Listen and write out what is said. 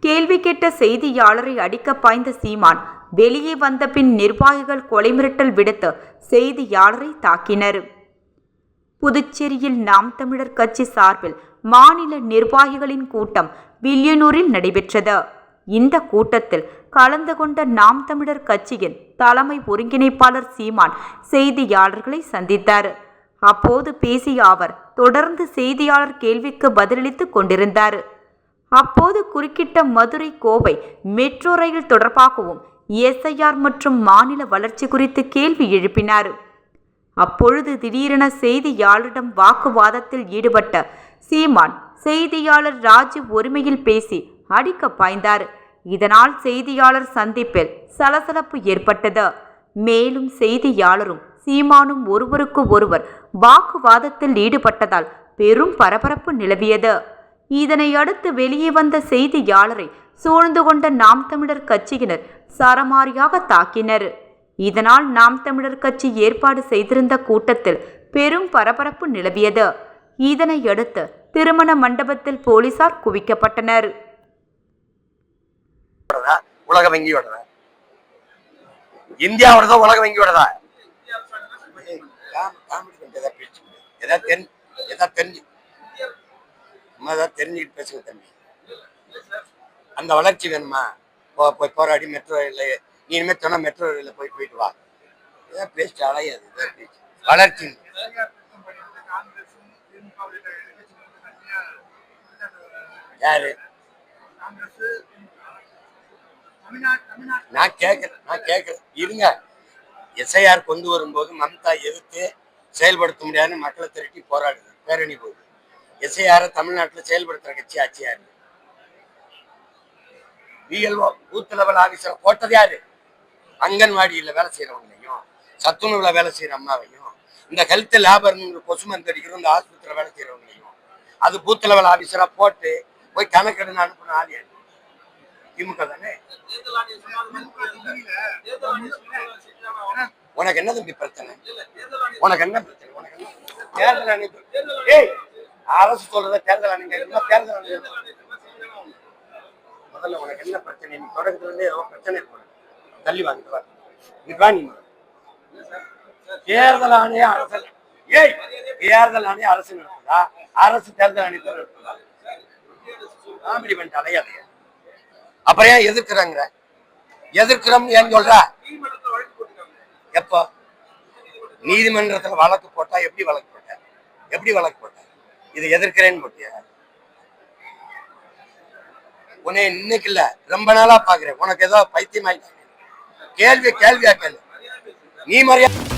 கேள்வி கேட்ட செய்தியாளரை அடிக்க பாய்ந்த சீமான் வெளியே வந்த பின் நிர்வாகிகள் கொலை மிரட்டல் விடுத்து செய்தியாளரை தாக்கினர். புதுச்சேரியில் நாம் தமிழர் கட்சி சார்பில் மாநில நிர்வாகிகளின் கூட்டம் வில்லியனூரில் நடைபெற்றது. இந்த கூட்டத்தில் கலந்து கொண்ட நாம் தமிழர் கட்சியின் தலைமை ஒருங்கிணைப்பாளர் சீமான் செய்தியாளர்களை சந்தித்தார். அப்போது பேசிய அவர் தொடர்ந்து செய்தியாளர் கேள்விக்கு பதிலளித்துக் கொண்டிருந்தார். அப்போது குறுக்கிட்ட மதுரை கோவை மெட்ரோ ரயில் தொடர்பாகவும் எஸ்ஐஆர் மற்றும் மாநில வளர்ச்சி குறித்து கேள்வி எழுப்பினார். அப்பொழுது திடீரென செய்தியாளரிடம் வாக்குவாதத்தில் ஈடுபட்ட சீமான் செய்தியாளர் ராஜீவ் ஒருமையில் பேசி அடிக்க பாய்ந்தார். இதனால் செய்தியாளர் சந்திப்பில் சலசலப்பு ஏற்பட்டது. மேலும் செய்தியாளரும் சீமானும் ஒருவருக்கு ஒருவர் வாக்குவாதத்தில் ஈடுபட்டதால் பெரும் பரபரப்பு நிலவியது. இதனை அடுத்து வெளியே வந்த செய்தியாளரை சூழ்ந்து கொண்ட நாம் தமிழர் கட்சியினர் சரமாரியாக தாக்கினர். இதனால் நாம் தமிழர் கட்சி ஏற்பாடு செய்திருந்த கூட்டத்தில் பெரும் பரபரப்பு நிலவியது. இதனையடுத்து திருமண மண்டபத்தில் போலீசார் குவிக்கப்பட்டனர். உலக வங்கியோட இந்தியாவோட உலக வங்கியோட தெரிஞ்சுக்கிட்டு பேசுங்க தம்பி. அந்த வளர்ச்சி வேணுமா? போய் போராடி மெட்ரோ ரயில் நீ இனிமேல் சொன்னா மெட்ரோ ரயில போயிட்டு வா. இதான் பேச்சு அலையாது. வளர்ச்சி யாரு? நான் கேட்கிறேன் இருங்க. எஸ்ஐஆர் கொண்டு வரும்போது மம்தா எதிர்த்து செயல்படுத்த முடியாதுன்னு மக்களை திரட்டி போராடுது, பேரணி போகுது. எஸ்ஐஆர் தமிழ்நாட்டில் செயல்படுத்துற கட்சி ஆட்சியா இருக்கு. பிஎல்ஓ பூத் லெவல் ஆபீசர் போட்டது யாரு? அங்கன்வாடியில் வேலை செய்யறவங்களையும் சத்துணவுல வேலை செய்யற அம்மாவையும் இந்த ஹெல்த் லேபர் கொசு மருந்து அடிக்கிற இந்த ஆஸ்பத்திரியில் வேலை செய்யறவங்களையும் அது பூத் லெவல் ஆபீசரா போட்டு போய் கணக்கெடுன்னு அனுப்புன ஆள் யாரு? திமுக தானே. உனக்கு என்ன தம்பி பிரச்சனை? உனக்கு என்ன பிரச்சனை? உனக்கு என்ன தேர்தல் ஆணையம்? ஏய், அரசு சொல்றத தேர்தல் ஆணையம் தேர்தல் ஆணையம் முதல்ல உனக்கு என்ன பிரச்சனை? நீ தொடக்கத்துல இருந்தே ஏதோ பிரச்சனை இருக்கு. தள்ளி வாங்கிட்டு வா. தேர்தல் ஆணையம் அரசு. ஏய், தேர்தல் ஆணையம் அரசு நடத்துதா? அரசு தேர்தல் ஆணையத்தை நடத்துதா? காமெடி பண்ணிட்டு அலையாதைய. அப்புறம் ஏன் எதிர்க்கிறாங்க? எதிர்க்கிறோம் ஏன் சொல்ற? எப்போ நீதிமன்றத்துல வழக்கு போட்டா? எப்படி வழக்கு போட்ட? எப்படி வழக்கு போட்ட? இதை எதிர்க்கிறேன்னு போட்டியா? உன்னை இன்னைக்கு இல்ல ரொம்ப நாளா பாக்குறேன். உனக்கு ஏதோ பைத்தியம் ஆயிடுச்சு. கேள்வியா கேள்வி நீ மரியாதை